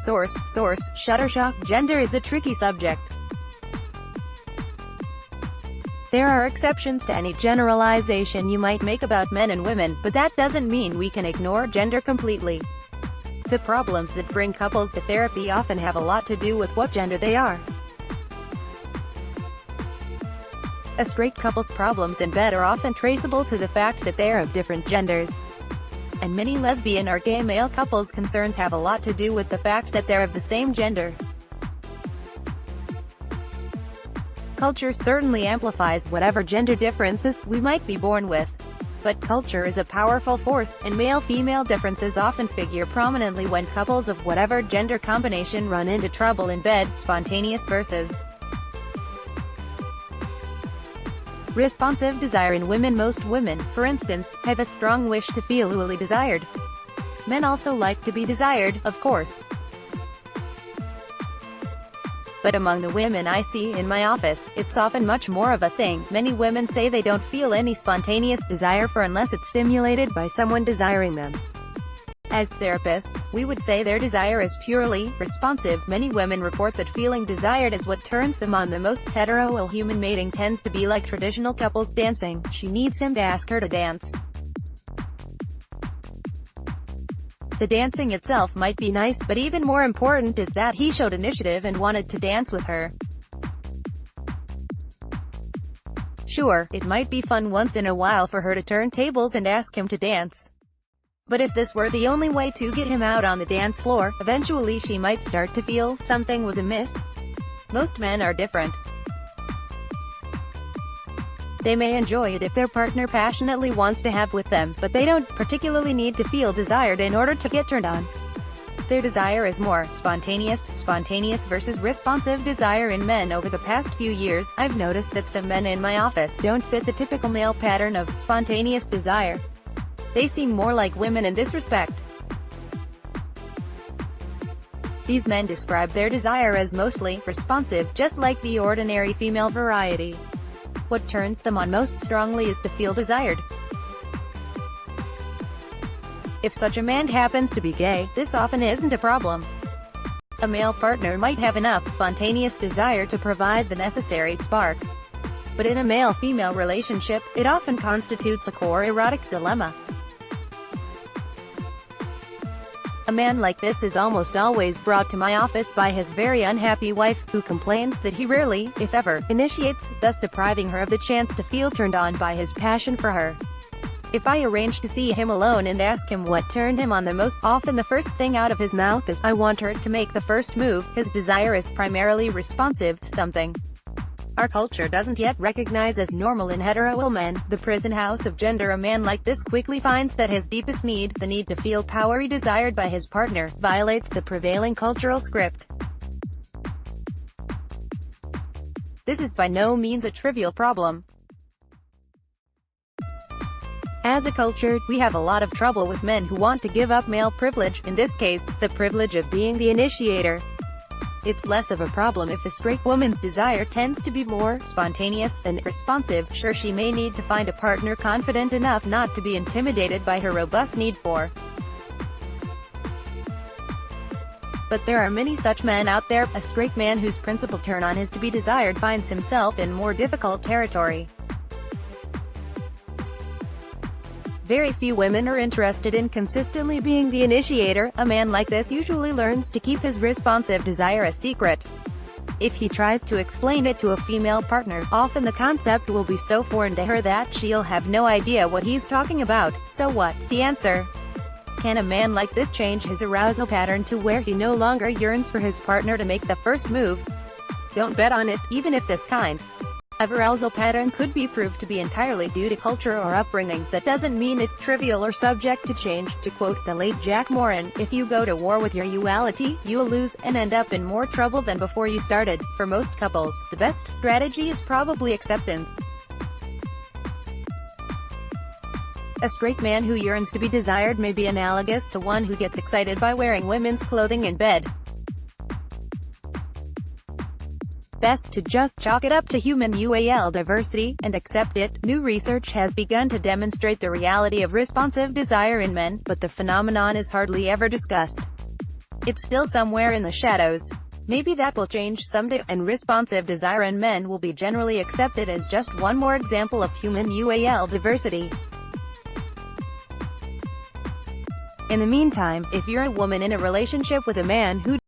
Source, Shutterstock. Gender is a tricky subject. There are exceptions to any generalization you might make about men and women, but that doesn't mean we can ignore gender completely. The problems that bring couples to therapy often have a lot to do with what gender they are. A straight couple's problems in bed are often traceable to the fact that they are of different genders. And many lesbian or gay male couples' concerns have a lot to do with the fact that they're of the same gender. Culture certainly amplifies whatever gender differences we might be born with. But culture is a powerful force, and male-female differences often figure prominently when couples of whatever gender combination run into trouble in bed. Spontaneous versus responsive desire in women. Most women, for instance, have a strong wish to feel wholly desired. Men also like to be desired, of course. But among the women I see in my office, it's often much more of a thing. Many women say they don't feel any spontaneous desire for unless it's stimulated by someone desiring them. As therapists, we would say their desire is purely responsive. Many women report that feeling desired is what turns them on. The most hetero human mating tends to be like traditional couples dancing. She needs him to ask her to dance. The dancing itself might be nice, but even more important is that he showed initiative and wanted to dance with her. Sure, it might be fun once in a while for her to turn tables and ask him to dance. But if this were the only way to get him out on the dance floor, eventually she might start to feel something was amiss. Most men are different. They may enjoy it if their partner passionately wants to have with them, but they don't particularly need to feel desired in order to get turned on. Their desire is more spontaneous versus responsive desire in men. Over the past few years, I've noticed that some men in my office don't fit the typical male pattern of spontaneous desire. They seem more like women in this respect. These men describe their desire as mostly responsive, just like the ordinary female variety. What turns them on most strongly is to feel desired. If such a man happens to be gay, this often isn't a problem. A male partner might have enough spontaneous desire to provide the necessary spark. But in a male-female relationship, it often constitutes a core erotic dilemma. A man like this is almost always brought to my office by his very unhappy wife, who complains that he rarely, if ever, initiates, thus depriving her of the chance to feel turned on by his passion for her. If I arrange to see him alone and ask him what turned him on the most, often the first thing out of his mouth is, "I want her to make the first move." His desire is primarily responsive, something our culture doesn't yet recognize as normal in hetero men. The prison house of gender. A man like this quickly finds that his deepest need, the need to feel power desired by his partner, violates the prevailing cultural script. This is by no means a trivial problem. As a culture, we have a lot of trouble with men who want to give up male privilege, in this case, the privilege of being the initiator. It's less of a problem if a straight woman's desire tends to be more spontaneous than responsive. Sure, she may need to find a partner confident enough not to be intimidated by her robust need for. But there are many such men out there. A straight man whose principal turn-on is to be desired finds himself in more difficult territory. Very few women are interested in consistently being the initiator. A man like this usually learns to keep his responsive desire a secret. If he tries to explain it to a female partner, often the concept will be so foreign to her that she'll have no idea what he's talking about. So what's the answer? Can a man like this change his arousal pattern to where he no longer yearns for his partner to make the first move? Don't bet on it, even if this kind of arousal pattern could be proved to be entirely due to culture or upbringing. That doesn't mean it's trivial or subject to change. To quote the late Jack Moran, "If you go to war with your duality, you'll lose, and end up in more trouble than before you started." For most couples, the best strategy is probably acceptance. A straight man who yearns to be desired may be analogous to one who gets excited by wearing women's clothing in bed. Best to just chalk it up to human UAL diversity, and accept it. New research has begun to demonstrate the reality of responsive desire in men, but the phenomenon is hardly ever discussed. It's still somewhere in the shadows. Maybe that will change someday, and responsive desire in men will be generally accepted as just one more example of human UAL diversity. In the meantime, if you're a woman in a relationship with a man who